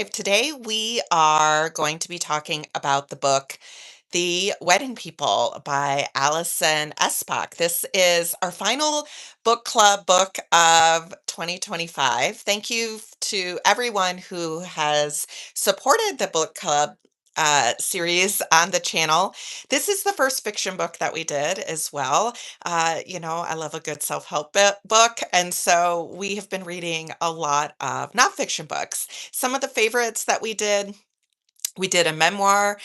Today we are going to be talking about the book The Wedding People by Alison Espach. This is our final book club book of 2025. Thank you to everyone who has supported the book club series on the channel. This is the first fiction book that we did as well. I love a good self-help book, and so we have been reading a lot of nonfiction books. Some of the favorites that we did a memoir,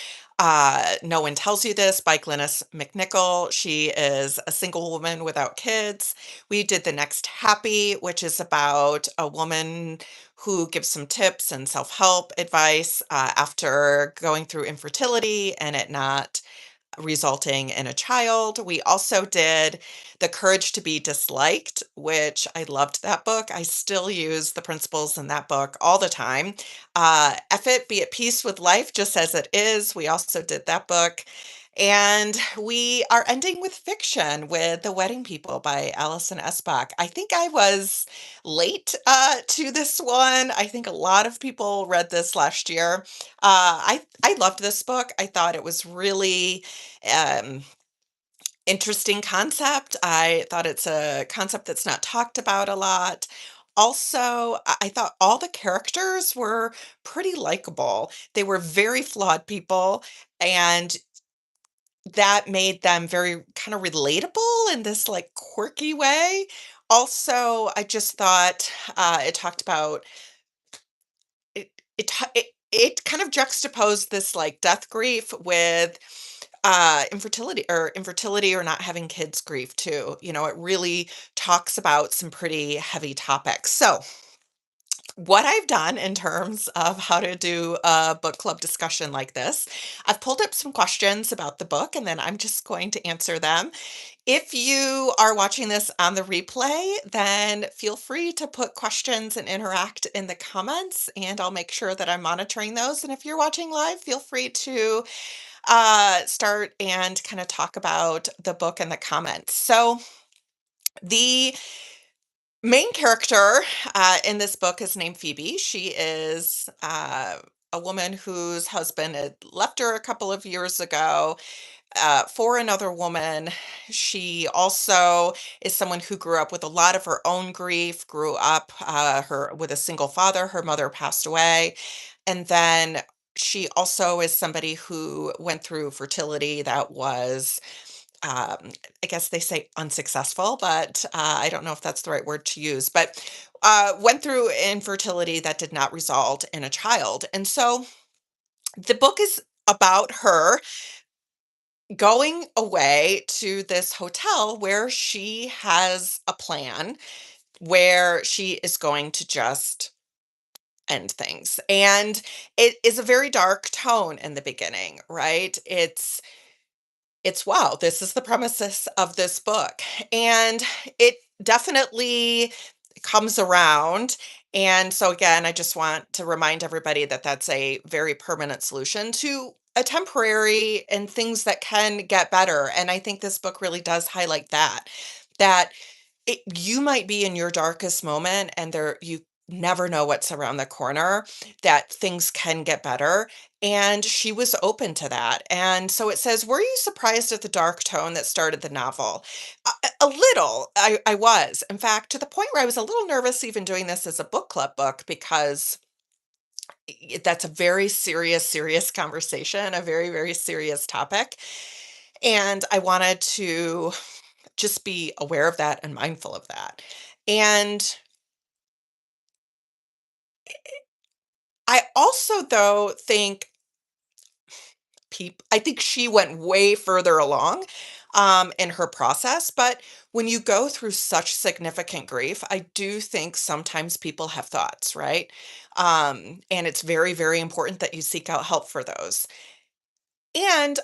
No One Tells You This by Glynis McNichol. She is a single woman without kids. We did The Next Happy, which is about a woman who gives some tips and self-help advice after going through infertility and it not resulting in a child. We also did The Courage to Be Disliked, which I loved that book. I still use the principles in that book all the time. F It, Be at Peace with Life, Just as It Is. We also did that book. And we are ending with fiction with The Wedding People by Alison Espach. I think I was late to this one. I think a lot of people read this last year. I loved this book. I thought it was really um, interesting concept. I thought it's a concept that's not talked about a lot. Also, I thought all the characters were pretty likable. They were very flawed people, and that made them very kind of relatable in this like quirky way. Also, I just thought it talked about it kind of juxtaposed this like death grief with infertility or not having kids grief too. It really talks about some pretty heavy topics. So what I've done in terms of how to do a book club discussion like this, I've pulled up some questions about the book and then I'm just going to answer them. If you are watching this on the replay, then feel free to put questions and interact in the comments, and I'll make sure that I'm monitoring those. And if you're watching live, feel free to start and kind of talk about the book in the comments. So, the main character in this book is named Phoebe. She is a woman whose husband had left her a couple of years ago for another woman. She also is someone who grew up with a lot of her own grief, grew up her with a single father. Her mother passed away. And then she also is somebody who went through fertility that was, I guess they say unsuccessful, but I don't know if that's the right word to use, but went through infertility that did not result in a child. And so the book is about her going away to this hotel where she has a plan where she is going to just end things. And it is a very dark tone in the beginning, right? It's wow, this is the premises of this book. And it definitely comes around. And so, again, I just want to remind everybody that that's a very permanent solution to a temporary and things that can get better. And I think this book really does highlight that you might be in your darkest moment and you never know what's around the corner, that things can get better. And she was open to that. And so it says, were you surprised at the dark tone that started the novel? A little, I was. In fact, to the point where I was a little nervous even doing this as a book club book because that's a very serious, serious conversation, a very, very serious topic. And I wanted to just be aware of that and mindful of that. And I also, though, think I think she went way further along in her process. But when you go through such significant grief, I do think sometimes people have thoughts, right? And it's very, very important that you seek out help for those. And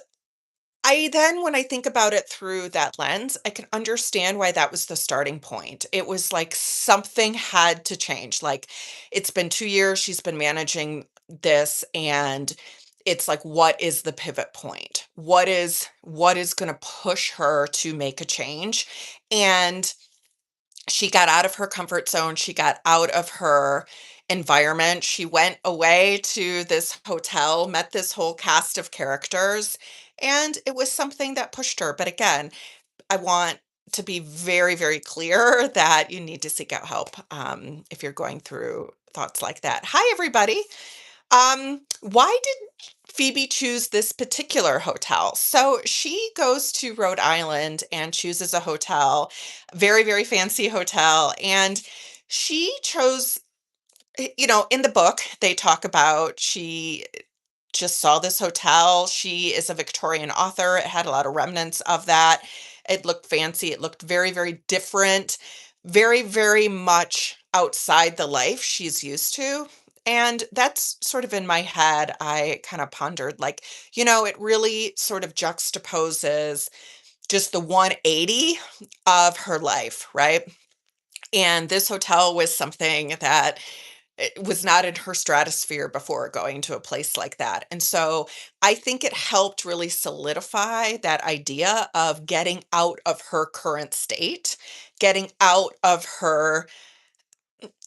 when I think about it through that lens, I can understand why that was the starting point. It was like something had to change. Like it's been 2 years, she's been managing this, and it's like, what is the pivot point? What is going to push her to make a change? And she got out of her comfort zone. She got out of her environment. She went away to this hotel, met this whole cast of characters, and it was something that pushed her. But again, I want to be very, very clear that you need to seek out help if you're going through thoughts like that. Hi, everybody. Why did Phoebe choose this particular hotel? So she goes to Rhode Island and chooses a hotel, very, very fancy hotel. And she chose, in the book, they talk about she just saw this hotel. She is a Victorian author. It had a lot of remnants of that. It looked fancy. It looked very, very different, very, very much outside the life she's used to. And that's sort of in my head. I kind of pondered, like, it really sort of juxtaposes just the 180 of her life, right? And this hotel was something that it was not in her stratosphere before going to a place like that. And so I think it helped really solidify that idea of getting out of her current state, getting out of her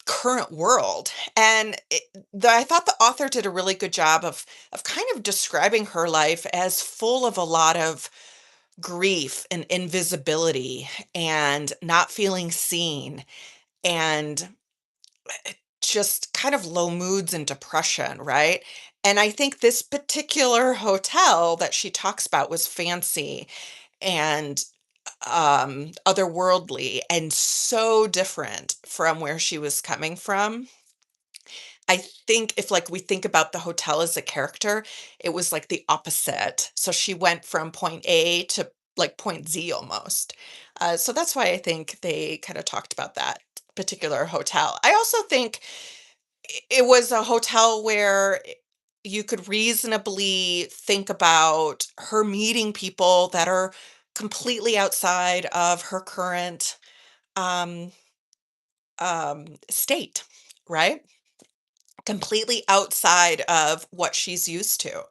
current world. And I thought the author did a really good job of kind of describing her life as full of a lot of grief and invisibility and not feeling seen and just kind of low moods and depression, right? And I think this particular hotel that she talks about was fancy and otherworldly and so different from where she was coming from. I think if like we think about the hotel as a character, it was like the opposite. So she went from point A to like point Z almost. So that's why I think they kind of talked about that particular hotel. I also think it was a hotel where you could reasonably think about her meeting people that are completely outside of her current um, state, right? Completely outside of what she's used to.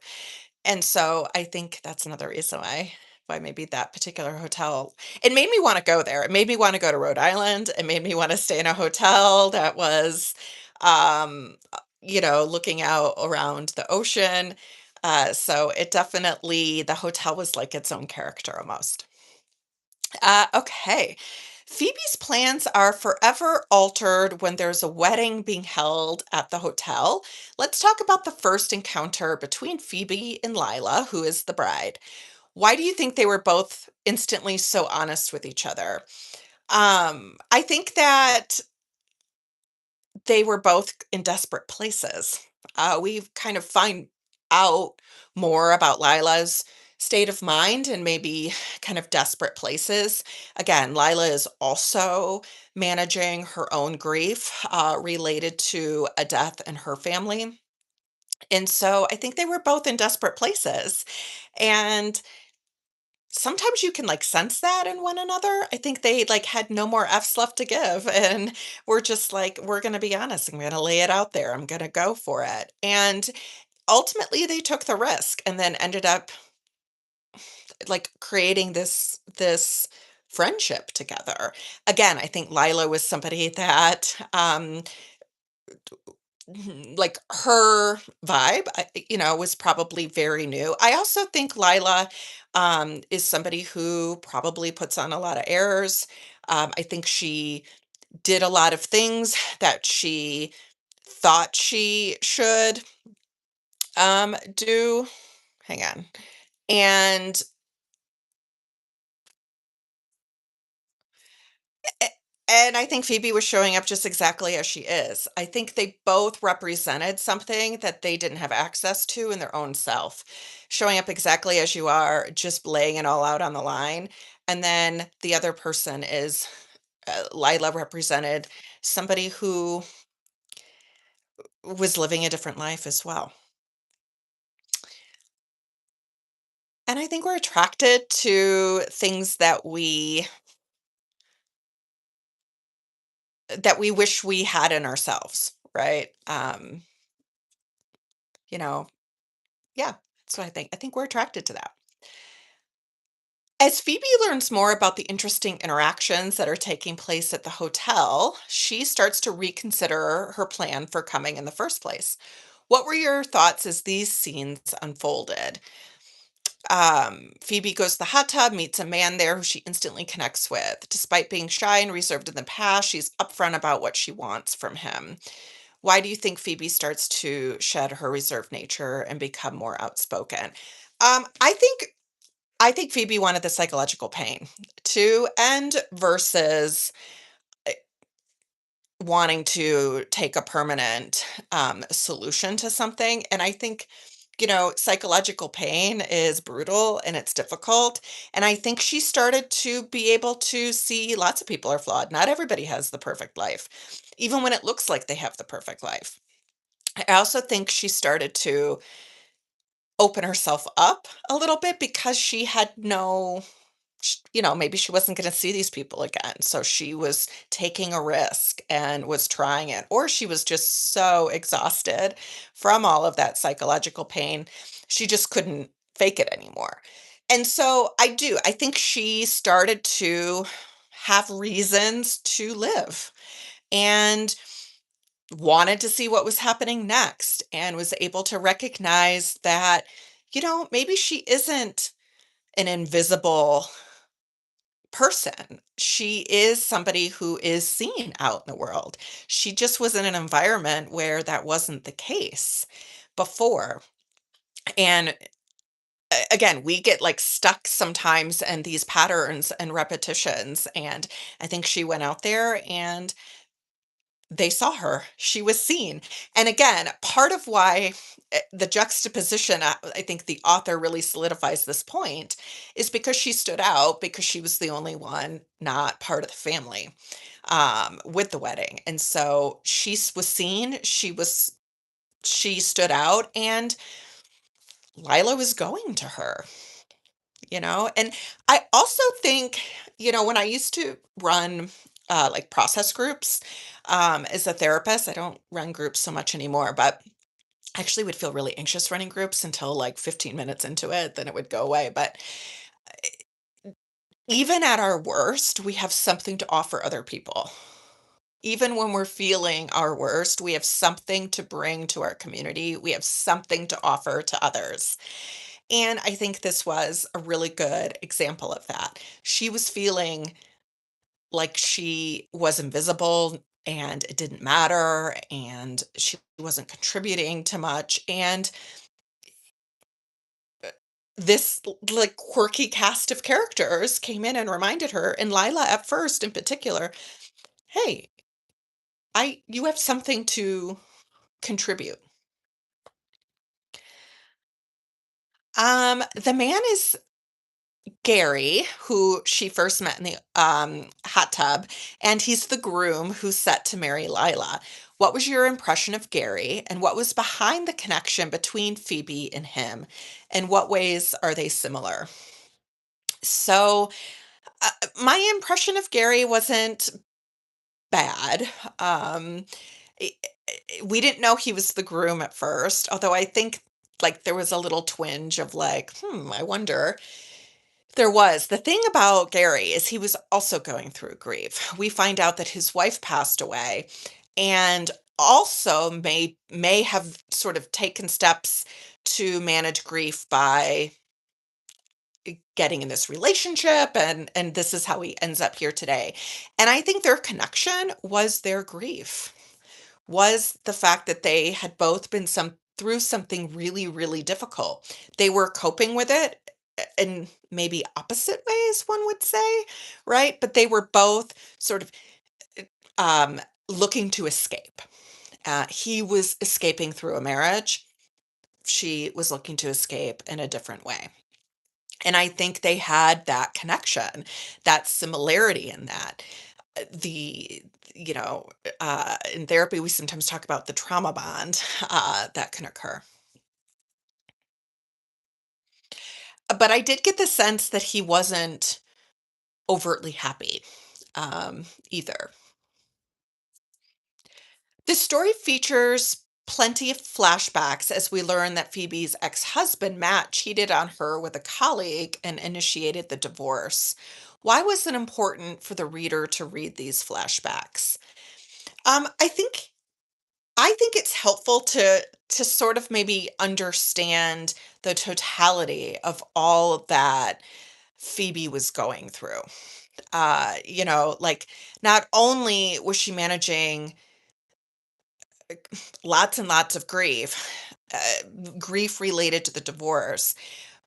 And so I think that's another reason why maybe that particular hotel it made me wanna go there. It made me wanna go to Rhode Island. It made me wanna stay in a hotel that was, looking out around the ocean. So it definitely the hotel was like its own character almost. Okay. Phoebe's plans are forever altered when there's a wedding being held at the hotel. Let's talk about the first encounter between Phoebe and Lila, who is the bride. Why do you think they were both instantly so honest with each other? I think that they were both in desperate places. We kind of find out more about Lila's state of mind and maybe kind of desperate places. Again, Lila is also managing her own grief related to a death in her family. And so I think they were both in desperate places. And sometimes you can like sense that in one another. I think they like had no more F's left to give and we're just like, we're going to be honest. I'm going to lay it out there. I'm going to go for it. And ultimately they took the risk and then ended up like creating this friendship together. Again, I think Lila was somebody that like her vibe, was probably very new. I also think Lila is somebody who probably puts on a lot of errors. I think she did a lot of things that she thought she should do. Hang on. And a- and I think Phoebe was showing up just exactly as she is. I think they both represented something that they didn't have access to in their own self. Showing up exactly as you are, just laying it all out on the line. And then the other person is Lila represented somebody who was living a different life as well. And I think we're attracted to things that we wish we had in ourselves, right? You know, yeah, that's what I think. I think we're attracted to that. As Phoebe learns more about the interesting interactions that are taking place at the hotel, she starts to reconsider her plan for coming in the first place. What were your thoughts as these scenes unfolded? Phoebe goes to the hot tub, meets a man there who she instantly connects with. Despite being shy and reserved in the past, she's upfront about what she wants from him. Why do you think Phoebe starts to shed her reserved nature and become more outspoken? Um, I think I think Phoebe wanted the psychological pain to end versus wanting to take a permanent solution to something. And I think, psychological pain is brutal and it's difficult. And I think she started to be able to see lots of people are flawed. Not everybody has the perfect life, even when it looks like they have the perfect life. I also think she started to open herself up a little bit because she had maybe she wasn't going to see these people again. So she was taking a risk and was trying it, or she was just so exhausted from all of that psychological pain, she just couldn't fake it anymore. And so I think she started to have reasons to live and wanted to see what was happening next and was able to recognize that, maybe she isn't an invisible person. She is somebody who is seen out in the world. She just was in an environment where that wasn't the case before. And again, we get like stuck sometimes in these patterns and repetitions. And I think she went out there and they saw her. She was seen. And again, part of why the juxtaposition, I think the author really solidifies this point, is because she stood out because she was the only one not part of the family with the wedding. And so was seen, she stood out, and Lila was going to her. And I also think, when I used to run like process groups as a therapist, I don't run groups so much anymore, but I actually would feel really anxious running groups until like 15 minutes into it, then it would go away. But even at our worst, we have something to offer other people. Even when we're feeling our worst, we have something to bring to our community. We have something to offer to others. And I think this was a really good example of that. She was feeling like she was invisible and it didn't matter and she wasn't contributing to much. And like quirky cast of characters came in and reminded her, and Lila at first in particular, hey, you have something to contribute. The man is Gary, who she first met in the hot tub, and he's the groom who's set to marry Lila. What was your impression of Gary, and what was behind the connection between Phoebe and him, and what ways are they similar? So, my impression of Gary wasn't bad. Um, i- we didn't know he was the groom at first, although I think like there was a little twinge of like, I wonder. There was. The thing about Gary is he was also going through grief. We find out that his wife passed away and also may have sort of taken steps to manage grief by getting in this relationship, and this is how he ends up here today. And I think their connection was their grief. Was the fact that they had both been through something really, really difficult. They were coping with it in maybe opposite ways, one would say, right? But they were both sort of um, looking to escape. He was escaping through a marriage. She was looking to escape in a different way. And I think they had that connection, that similarity in that. The in therapy, we sometimes talk about the trauma bond that can occur. But I did get the sense that he wasn't overtly happy either. The story features plenty of flashbacks as we learn that Phoebe's ex-husband, Matt, cheated on her with a colleague and initiated the divorce. Why was it important for the reader to read these flashbacks? Um, I think I think it's helpful to sort of maybe understand the totality of all that Phoebe was going through. Like not only was she managing lots and lots of grief related to the divorce,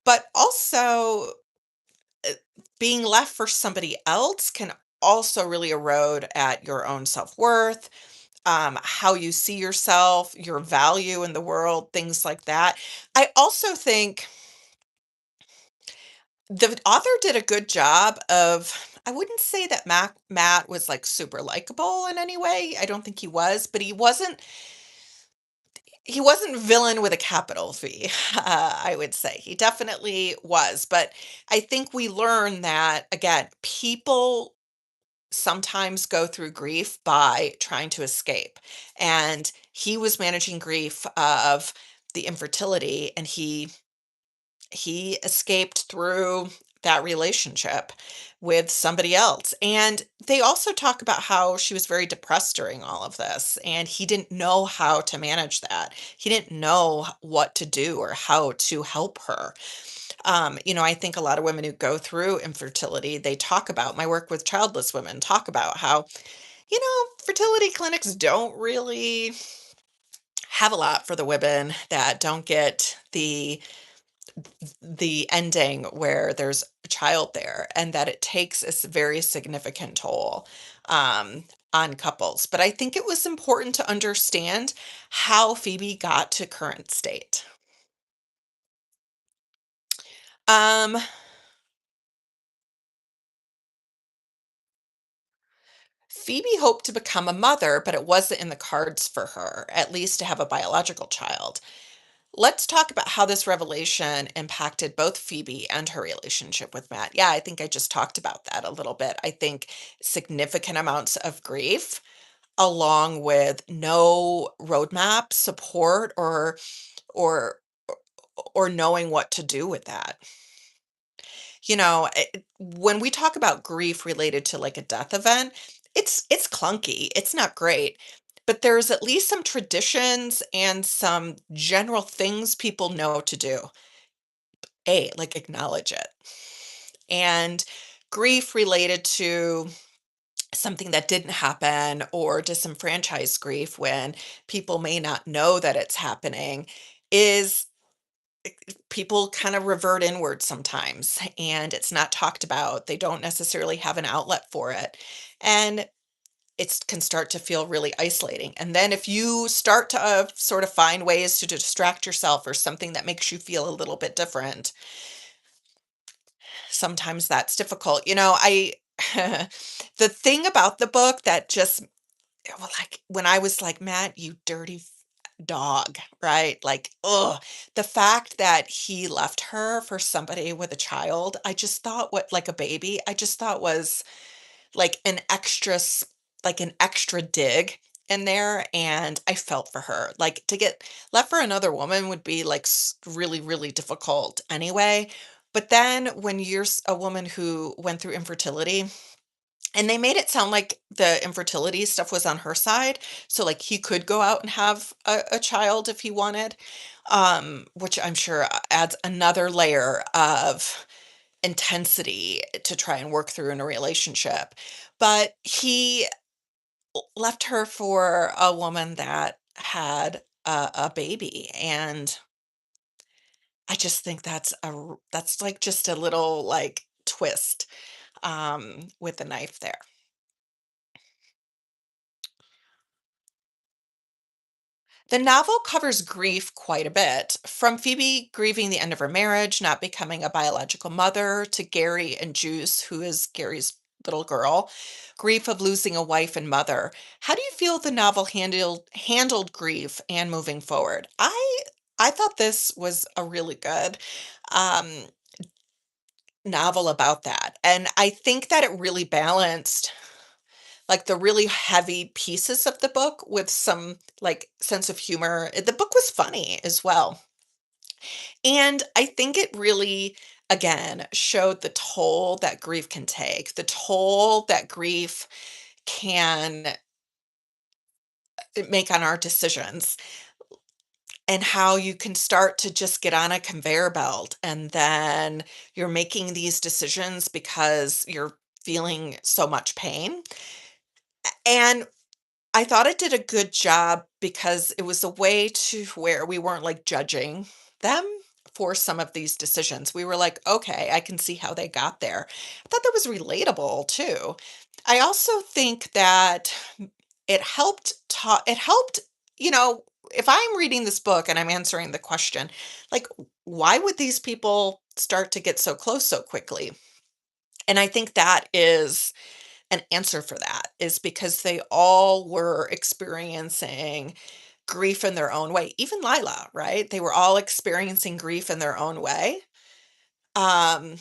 but also uh, being left for somebody else can also really erode at your own self-worth, how you see yourself, your value in the world, things like that. I also think the author did a good job of, I wouldn't say that Matt was like super likable in any way. I don't think he was, but he wasn't villain with a capital V, I would say. He definitely was, but I think we learn that, again, people sometimes go through grief by trying to escape, and he was managing grief of the infertility, and he escaped through that relationship with somebody else. And they also talk about how she was very depressed during all of this, and he didn't know how to manage that. He didn't know what to do or how to help her. I think a lot of women who go through infertility, they talk about, my work with childless women, talk about how, fertility clinics don't really have a lot for the women that don't get the ending where there's a child there, and that it takes a very significant toll on couples. But I think it was important to understand how Phoebe got to current state. Um, Phoebe hoped to become a mother, but it wasn't in the cards for her, at least to have a biological child. Let's talk about how this revelation impacted both Phoebe and her relationship with Matt. Yeah, I think I just talked about that a little bit. I think significant amounts of grief, along with no roadmap, support, or or knowing what to do with that. When we talk about grief related to like a death event, it's clunky. It's not great. But there's at least some traditions and some general things people know to do. Like acknowledge it. And grief related to something that didn't happen, or disenfranchised grief when people may not know that it's happening, is people kind of revert inward sometimes, and it's not talked about. They don't necessarily have an outlet for it. And it can start to feel really isolating. And then if you start to sort of find ways to distract yourself or something that makes you feel a little bit different, sometimes that's difficult. The thing about the book that just, well, like when I was like, Matt, you dirty dog, right? Like, ugh, the fact that he left her for somebody with a child, I just thought, what, like a baby, I just thought was like like an extra dig in there. And I felt for her. Like to get left for another woman would be like really, really difficult anyway. But then when you're a woman who went through infertility, and they made it sound like the infertility stuff was on her side, so, like, he could go out and have a child if he wanted, which I'm sure adds another layer of intensity to try and work through in a relationship. But he left her for a woman that had a baby, and I just think that's, like, just a little, like, twist, with the knife there. The novel covers grief quite a bit, from Phoebe grieving the end of her marriage, not becoming a biological mother, to Gary and Juice, who is Gary's little girl, grief of losing a wife and mother. How do you feel the novel handled grief and moving forward? I thought this was a really good um, novel about that, and I think that it really balanced like the really heavy pieces of the book with some like sense of humor. The book was funny as well. And I think it really, again, showed the toll that grief can take, the toll that grief can make on our decisions, and how you can start to just get on a conveyor belt and then you're making these decisions because you're feeling so much pain. And I thought it did a good job because it was a way to where we weren't like judging them for some of these decisions. We were like, okay, I can see how they got there. I thought that was relatable too. I also think that it helped, you know, if I'm reading this book and I'm answering the question, like, why would these people start to get so close so quickly? And I think that is an answer for that is because they all were experiencing grief in their own way. Even Lila, right? They were all experiencing grief in their own way, um,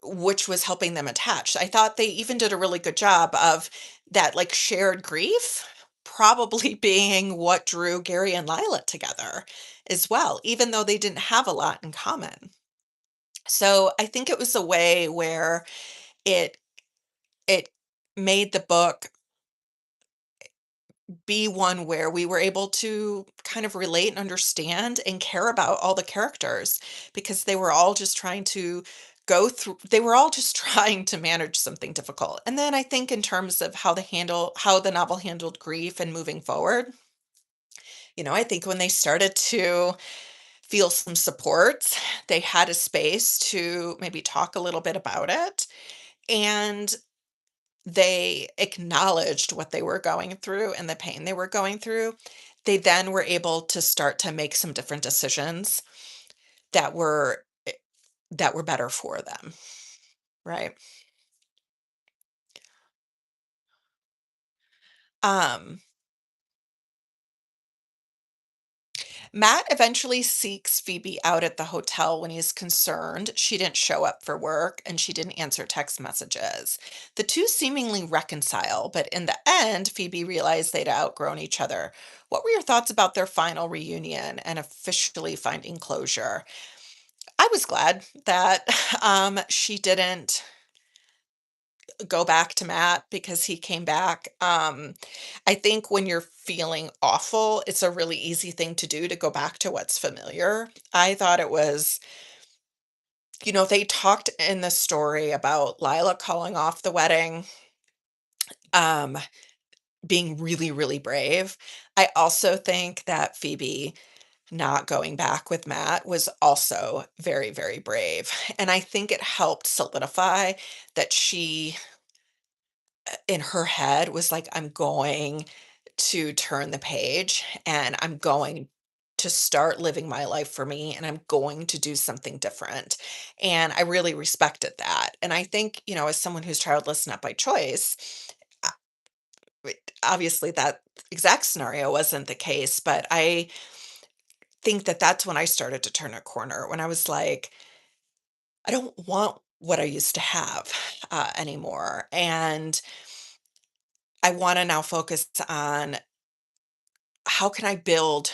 which was helping them attach. I thought they even did a really good job of that, like shared grief, probably being what drew Gary and Lila together as well, even though they didn't have a lot in common. So I think it was a way where it it made the book be one where we were able to kind of relate and understand and care about all the characters because they were all just trying to they were all just trying to manage something difficult. And then I think in terms of how the novel handled grief and moving forward, I think when they started to feel some supports, they had a space to maybe talk a little bit about it. And they acknowledged what they were going through and the pain they were going through, they then were able to start to make some different decisions that were that were better for them, right? Um, Matt eventually seeks Phoebe out at the hotel when he's concerned she didn't show up for work and she didn't answer text messages. The two seemingly reconcile, but in the end, Phoebe realized they'd outgrown each other. What were your thoughts about their final reunion and officially finding closure? I was glad that she didn't go back to Matt because he came back. I think when you're feeling awful, it's a really easy thing to do to go back to what's familiar. I thought it was, they talked in the story about Lila calling off the wedding, um, being really, really brave. I also think that Phoebe not going back with Matt was also very, very brave. And I think it helped solidify that she, in her head, was like, I'm going to turn the page and I'm going to start living my life for me and I'm going to do something different. And I really respected that. And I think, as someone who's childless, not by choice, uh, obviously that exact scenario wasn't the case, but I think that that's when I started to turn a corner, when I was like, I don't want what I used to have anymore. And I want to now focus on how can I build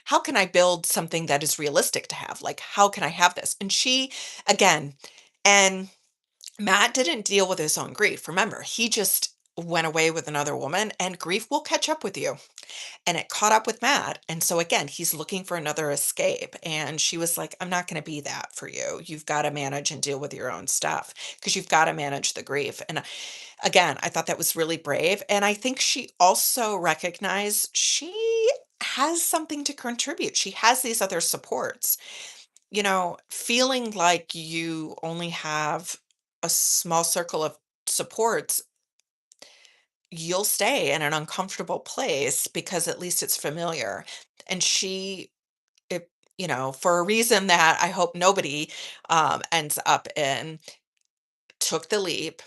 how can I build something that is realistic to have? Like, how can I have this? And she, again, and Matt didn't deal with his own grief. Remember, he just went away with another woman, and grief will catch up with you. And it caught up with Matt, and so again, he's looking for another escape, and she was like, "I'm not gonna be that for you. You've gotta manage and deal with your own stuff because 'cause you've gotta manage the grief." And, again, I thought that was really brave, and I think she also recognized she has something to contribute. She has these other supports. Feeling like you only have a small circle of supports, you'll stay in an uncomfortable place because at least it's familiar. And it, for a reason that I hope nobody ends up in, took the leap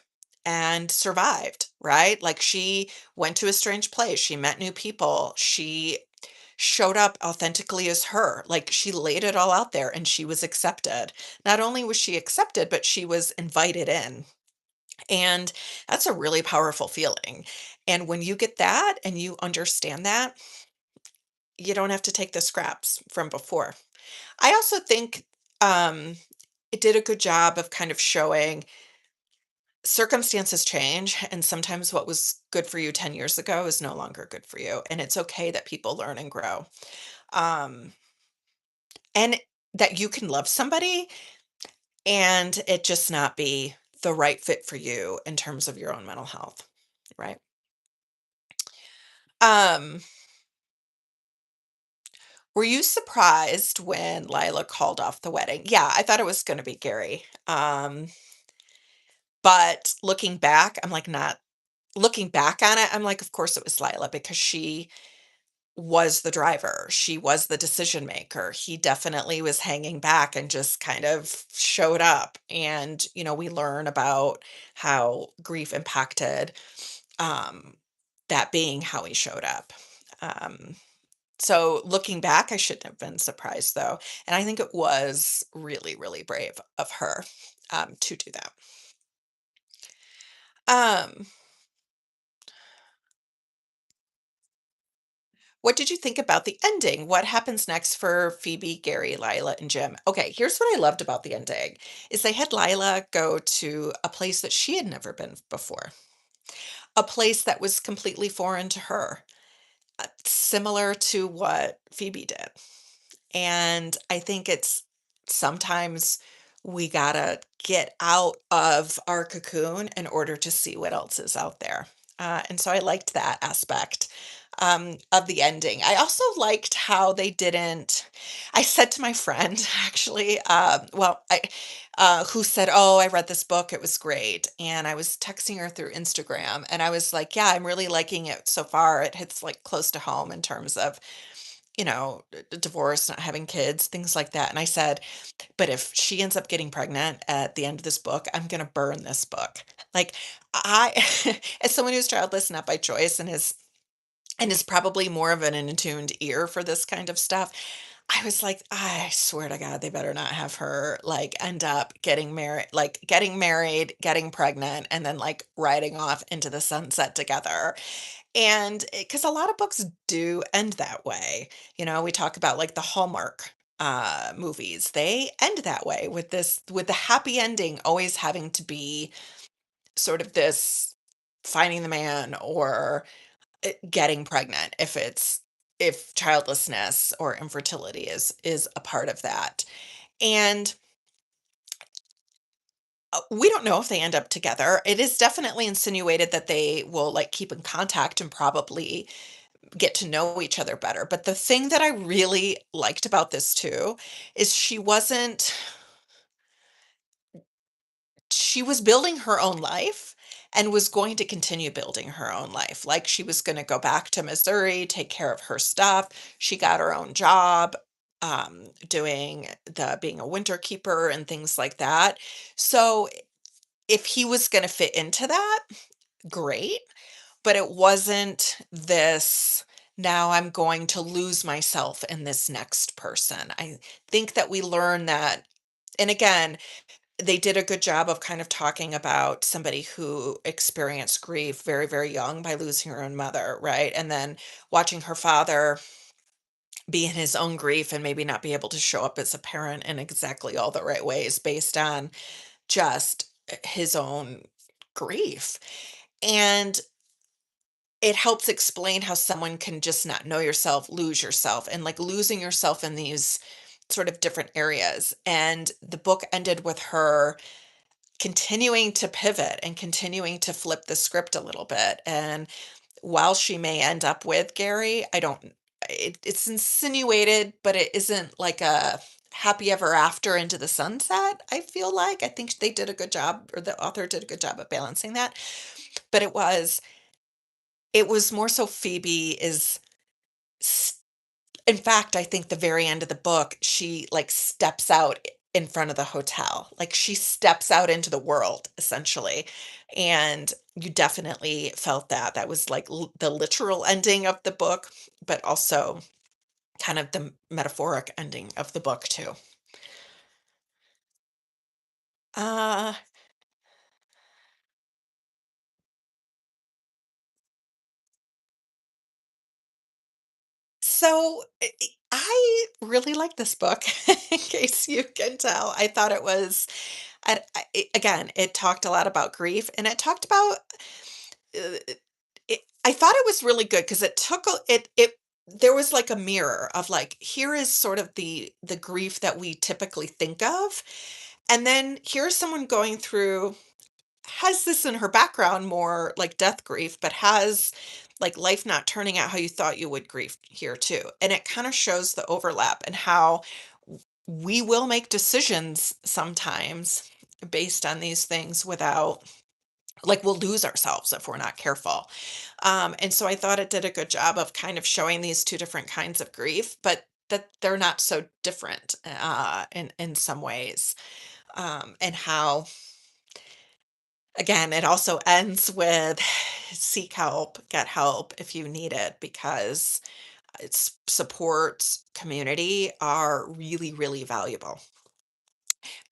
and survived, right? Like she went to a strange place, she met new people, she showed up authentically as her. Like she laid it all out there and she was accepted. Not only was she accepted, but she was invited in. And that's a really powerful feeling. And when you get that and you understand that, you don't have to take the scraps from before. I also think um, it did a good job of kind of showing circumstances change, and sometimes what was good for you 10 years ago is no longer good for you. And it's okay that people learn and grow. Um, and that you can love somebody and it just not be the right fit for you in terms of your own mental health, right? Um, were you surprised when Lila called off the wedding? Yeah, I thought it was going to be Gary. But looking back, I'm like not looking back on it, I'm like, of course it was Lila because she was the driver. She was the decision maker. He definitely was hanging back and just kind of showed up. And, we learn about how grief impacted um, that being how he showed up. Um, so looking back, I shouldn't have been surprised though. And I think it was really, really brave of her to do that. Um, what did you think about the ending? What happens next for Phoebe, Gary, Lila, and Jim? Okay, here's what I loved about the ending is they had Lila go to a place that she had never been before, a place that was completely foreign to her, similar to what Phoebe did. And I think it's sometimes we gotta get out of our cocoon in order to see what else is out there. And so I liked that aspect of the ending. I also liked how they didn't. I said to my friend, actually, who said, "Oh, I read this book; it was great." And I was texting her through Instagram, and I was like, "Yeah, I'm really liking it so far. It hits like close to home in terms of divorce, not having kids, things like that." And I said, but if she ends up getting pregnant at the end of this book, I'm going to burn this book. Like, I, as someone who's childless, not by choice, and is probably more of an attuned ear for this kind of stuff. I was like, I swear to God, they better not have her like end up getting married, getting pregnant, and then like riding off into the sunset together. And because a lot of books do end that way. We talk about like the Hallmark movies. They end that way with the happy ending always having to be sort of this finding the man or getting pregnant if childlessness or infertility is a part of that. And we don't know if they end up together. It is definitely insinuated that they will like keep in contact and probably get to know each other better. But the thing that I really liked about this too is she was building her own life and was going to continue building her own life. Like she was going to go back to Missouri, take care of her stuff. She got her own job doing the being a winter keeper and things like that. So if he was going to fit into that, great, but it wasn't this, now I'm going to lose myself in this next person. I think that we learn that, and again, they did a good job of kind of talking about somebody who experienced grief very, very young by losing her own mother, right? And then watching her father be in his own grief and maybe not be able to show up as a parent in exactly all the right ways based on just his own grief. And it helps explain how someone can just not know yourself, lose yourself, and like losing yourself in these sort of different areas. And the book ended with her continuing to pivot and continuing to flip the script a little bit. And while she may end up with Gary, I don't, it's insinuated, but it isn't like a happy ever after into the sunset. I feel like I think they did a good job, or the author did a good job of balancing that. But it was more so Phoebe is s- in fact, I think the very end of the book, she like steps out in front of the hotel. Like she steps out into the world essentially. And you definitely felt that. That was like the literal ending of the book, but also kind of the metaphoric ending of the book too. Uh So I really like this book, in case you can tell. I thought it was, again, it talked a lot about grief and it talked about, uh, I thought it was really good because it took there was like a mirror of like, here is sort of the grief that we typically think of. And then here's someone going through has this in her background more like death grief, but has like life not turning out how you thought you would grief here too. And it kind of shows the overlap and how we will make decisions sometimes based on these things without like we'll lose ourselves if we're not careful. And so I thought it did a good job of kind of showing these two different kinds of grief, but that they're not so different in some ways, and how again, it also ends with seek help, get help if you need it because it's supports community are really, really valuable.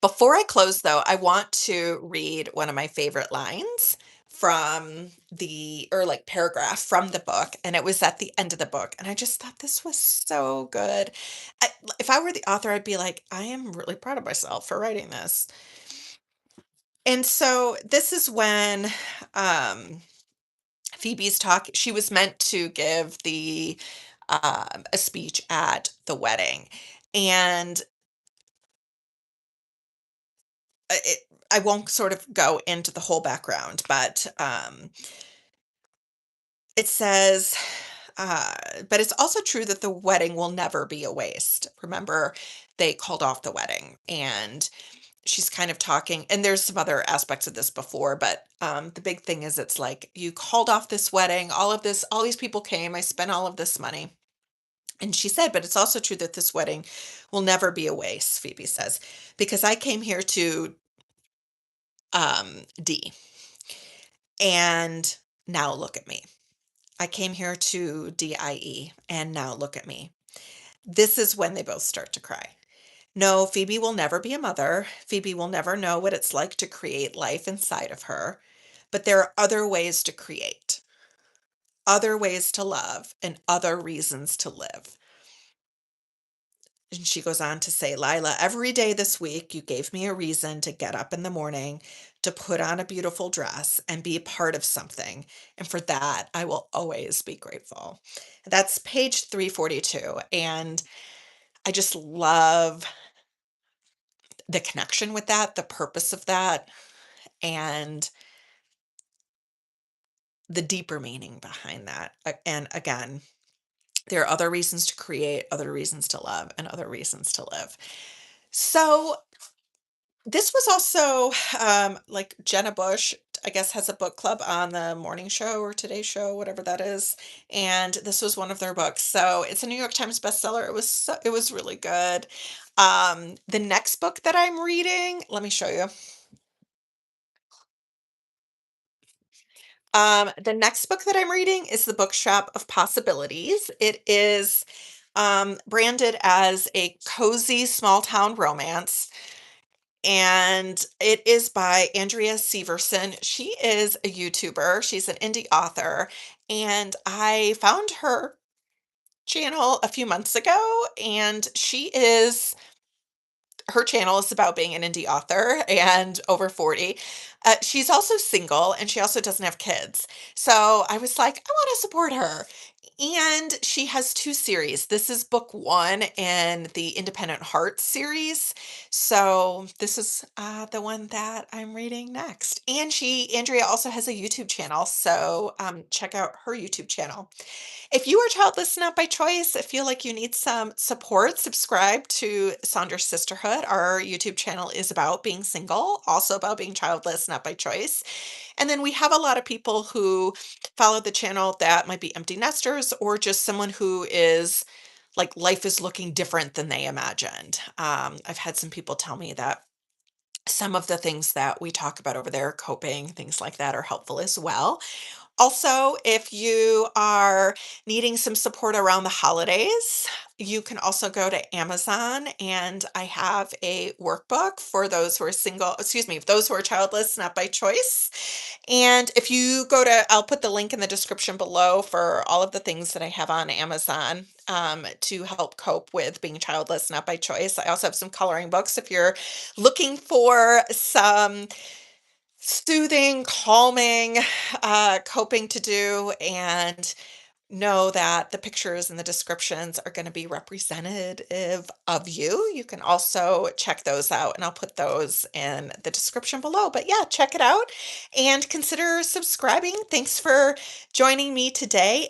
Before I close though, I want to read one of my favorite lines from the or like paragraph from the book and it was at the end of the book and I just thought this was so good. If I were the author I'd be like I am really proud of myself for writing this. And so this is when um Phoebe's talk she was meant to give a speech at the wedding, and, it I won't sort of go into the whole background, but, it says, uh, "But it's also true that the wedding will never be a waste." Remember, they called off the wedding, and she's kind of talking and there's some other aspects of this before, but, the big thing is it's like, "You called off this wedding, all these people came, I spent all of this money." And she said, "But it's also true that this wedding will never be a waste," Phoebe says, "because I came here to D, and now look at me. I came here to DIE, and now look at me." This is when they both start to cry. No, Phoebe will never be a mother. Phoebe will never know what it's like to create life inside of her. But there are other ways to create, other ways to love, and other reasons to live. And she goes on to say, "Lila, every day this week you gave me a reason to get up in the morning, to put on a beautiful dress and be a part of something. And for that, I will always be grateful." That's page 342. And I just love the connection with that, the purpose of that, and the deeper meaning behind that. And again, there are other reasons to create, other reasons to love, and other reasons to live. So this was also, like Jenna Bush, I guess, has a book club on the morning show or Today Show, whatever that is, and this was one of their books. So it's a New York Times bestseller. It was really good. The next book that I'm reading, let me show you. The next book that I'm reading is The Bookshop of Possibilities. It is branded as a cozy small town romance. And it is by Andrea Severson. She is a YouTuber. She's an indie author. And I found her channel a few months ago. And her channel is about being an indie author and over 40. She's also single and she also doesn't have kids. So I was like, I want to support her. And she has two series. This is book one in the Independent Heart series. So this is the one that I'm reading next. And Andrea also has a YouTube channel. So check out her YouTube channel. If you are childless not by choice, I feel like you need some support, subscribe to Saunders Sisterhood. Our YouTube channel is about being single, also about being childless not by choice. And then we have a lot of people who follow the channel that might be empty nesters or just someone who is like life is looking different than they imagined. I've had some people tell me that some of the things that we talk about over there, coping, things like that, are helpful as well. Also, if you are needing some support around the holidays, you can also go to Amazon and I have a workbook for those who are those who are childless, not by choice. And if you go to, I'll put the link in the description below for all of the things that I have on Amazon to help cope with being childless, not by choice. I also have some coloring books if you're looking for some soothing, calming, coping to do, and know that the pictures and the descriptions are going to be representative of you. You can also check those out, and I'll put those in the description below. But yeah, check it out and consider subscribing. Thanks for joining me today.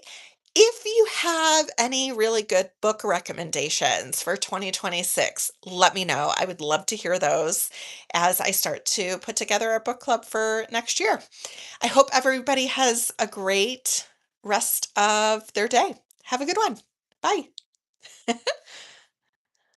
If you have any really good book recommendations for 2026, let me know. I would love to hear those as I start to put together a book club for next year. I hope everybody has a great rest of their day. Have a good one. Bye.